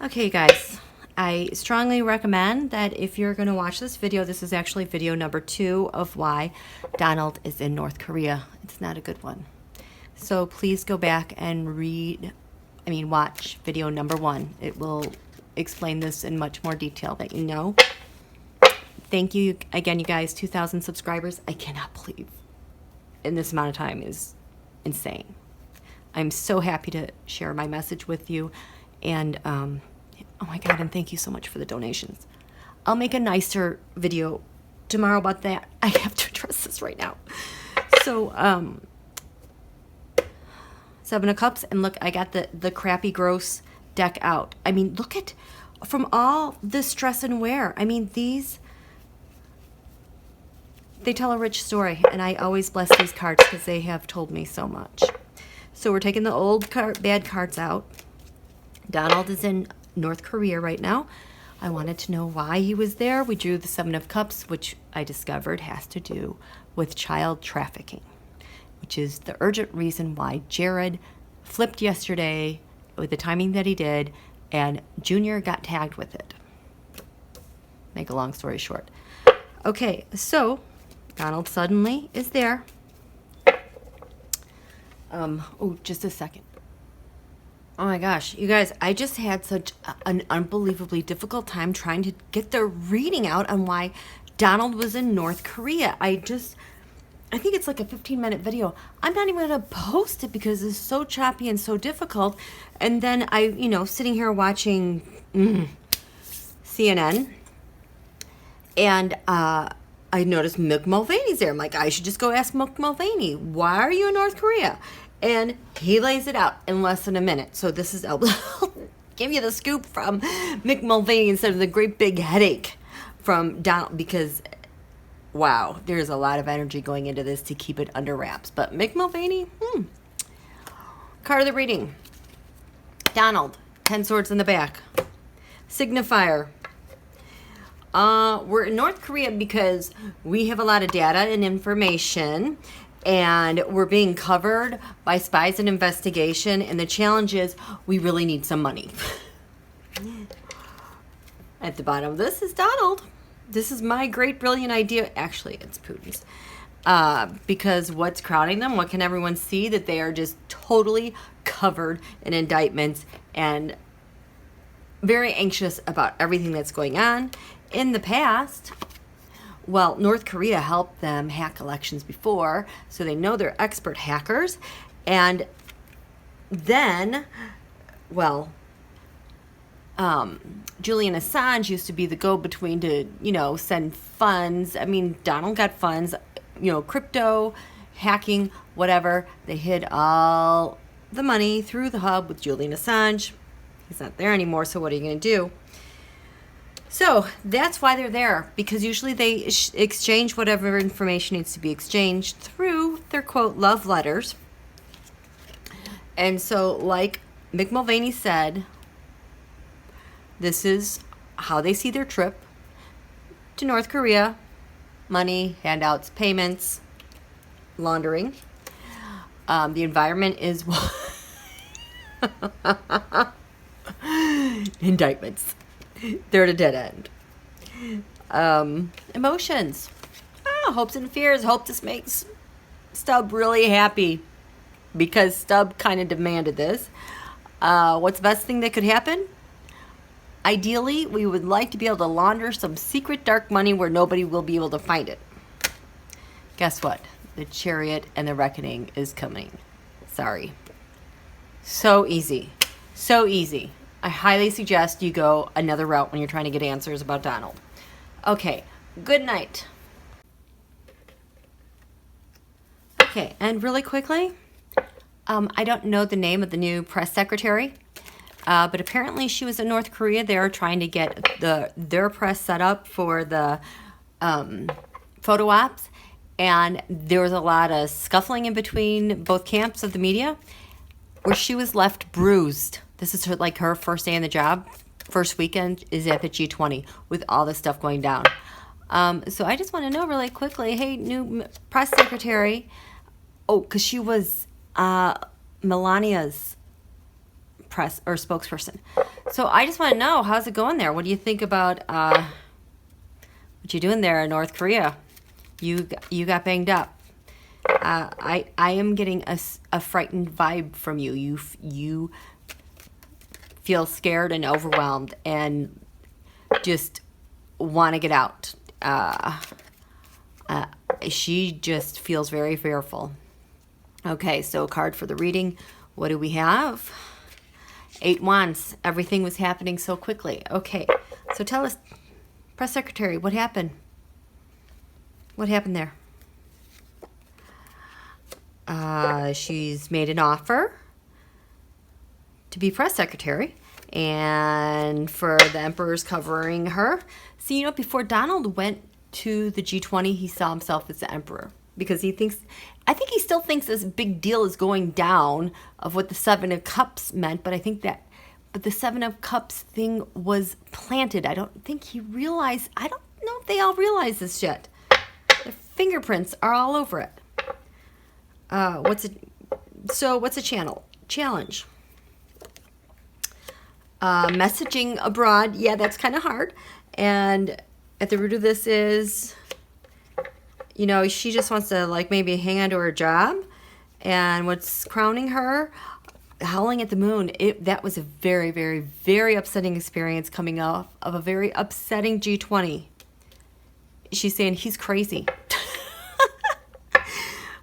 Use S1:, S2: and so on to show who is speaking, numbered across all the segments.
S1: Okay, guys, I strongly recommend that if you're going to watch this video, this is actually video number 2 of why Donald is in North Korea. It's not a good one. So please go back and watch video number 1. It will explain this in much more detail that you know. Thank you again, you guys. 2,000 subscribers. I cannot believe in this amount of time is insane. I'm so happy to share my message with you. And, oh my God, and thank you so much for the donations. I'll make a nicer video tomorrow about that. I have to address this right now. So, 7 of Cups, and look, I got the crappy, gross deck out. I mean, look at, from all the stress and wear, I mean, they tell a rich story, and I always bless these cards because they have told me so much. So we're taking the old bad cards out. Donald is in North Korea right now. I wanted to know why he was there. We drew the 7 of Cups, which I discovered has to do with child trafficking, which is the urgent reason why Jared flipped yesterday with the timing that he did, and Junior got tagged with it. Make a long story short. Okay, so Donald suddenly is there. Oh, just a second. Oh my gosh, you guys, I just had such an unbelievably difficult time trying to get the reading out on why Donald was in North Korea. I think it's like a 15-minute video. I'm not even going to post it because it's so choppy and so difficult. And then sitting here watching CNN, and I noticed Mulvaney's there. I'm like, I should just go ask Mulvaney, why are you in North Korea? And he lays it out in less than a minute. So this is, I'll give you the scoop from Mick Mulvaney instead of the great big headache from Donald, because, wow, there's a lot of energy going into this to keep it under wraps. But Mick Mulvaney, card of the reading. Donald, 10 swords in the back. Signifier. We're in North Korea because we have a lot of data and information, and we're being covered by spies and investigation, and the challenge is we really need some money. At the bottom of this is Donald. This is my great brilliant idea. Actually, it's Putin's. Because what's crowding them? What can everyone see? That they are just totally covered in indictments and very anxious about everything that's going on. In the past, well, North Korea helped them hack elections before, so they know they're expert hackers. And then, well, Julian Assange used to be the go-between to, send funds. I mean, Donald got funds, crypto, hacking, whatever. They hid all the money through the hub with Julian Assange. He's not there anymore, so what are you going to do? So that's why they're there, because usually they exchange whatever information needs to be exchanged through their, quote, love letters. And so, like Mick Mulvaney said, this is how they see their trip to North Korea. Money, handouts, payments, laundering. The environment is indictments. They're at a dead end. Emotions. Hopes and fears. Hope this makes Stubb really happy, because Stubb kind of demanded this. What's the best thing that could happen? Ideally, we would like to be able to launder some secret dark money where nobody will be able to find it. Guess what? The Chariot and the Reckoning is coming. Sorry. So easy. So easy. I highly suggest you go another route when you're trying to get answers about Donald. Okay, good night. Okay, and really quickly, I don't know the name of the new press secretary, but apparently she was in North Korea. They were trying to get their press set up for the photo ops, and there was a lot of scuffling in between both camps of the media, where she was left bruised. This is her first day on the job. First weekend is at the G20 with all this stuff going down. So I just want to know really quickly, hey, new press secretary. Oh, because she was Melania's press or spokesperson. So I just want to know, how's it going there? What do you think about what you're doing there in North Korea? You got banged up. I am getting a frightened vibe from you. You feel scared and overwhelmed and just want to get out. She just feels very fearful. Okay, so a card for the reading. What do we have? 8 Wands. Everything was happening so quickly. Okay, so tell us, Press Secretary, what happened? What happened there? She's made an offer to be Press Secretary, and for the Emperor's covering her. See, you know, before Donald went to the G20, he saw himself as the Emperor because he thinks, I think he still thinks this big deal is going down of what the Seven of Cups meant, but I think that, but the Seven of Cups thing was planted. I don't think he realized, I don't know if they all realize this yet. Their fingerprints are all over it. What's a challenge? Messaging abroad. Yeah, that's kind of hard. And at the root of this is, you know, she just wants to like maybe hang on to her job. And what's crowning her? Howling at the Moon. That was a very, very, very upsetting experience coming off of a very upsetting G20. She's saying he's crazy.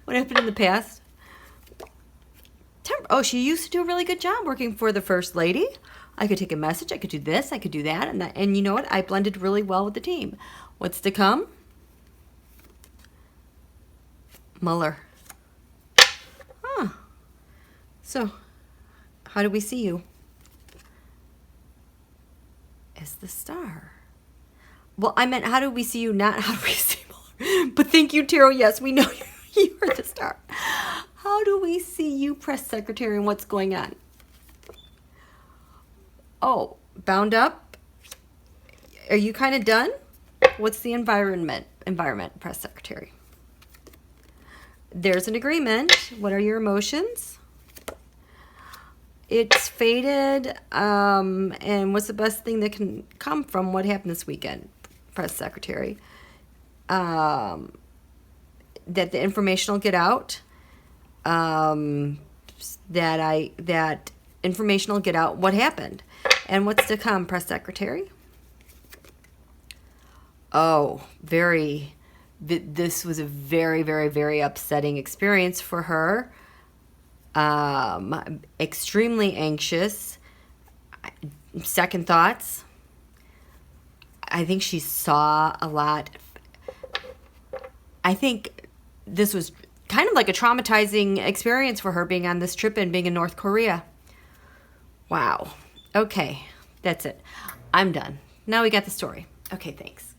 S1: What happened in the past? Oh, she used to do a really good job working for the First Lady. I could take a message. I could do this. I could do that. And you know what? I blended really well with the team. What's to come? Mueller. Huh. So, how do we see you? As the Star. Well, I meant how do we see you, not how do we see Mueller. But thank you, Tarot. Yes, we know you are the Star. How do we see you, Press Secretary, and what's going on? Oh, bound up? Are you kind of done? What's the environment, Press Secretary? There's an agreement. What are your emotions? It's faded. And what's the best thing that can come from what happened this weekend, Press Secretary? That the information will get out. That information will get out what happened. And what's to come, Press Secretary? Oh, this was a very, very, very upsetting experience for her. Extremely anxious. Second thoughts. I think she saw a lot. I think this was kind of like a traumatizing experience for her being on this trip and being in North Korea. Wow. Okay, that's it. I'm done. Now we got the story. Okay, thanks.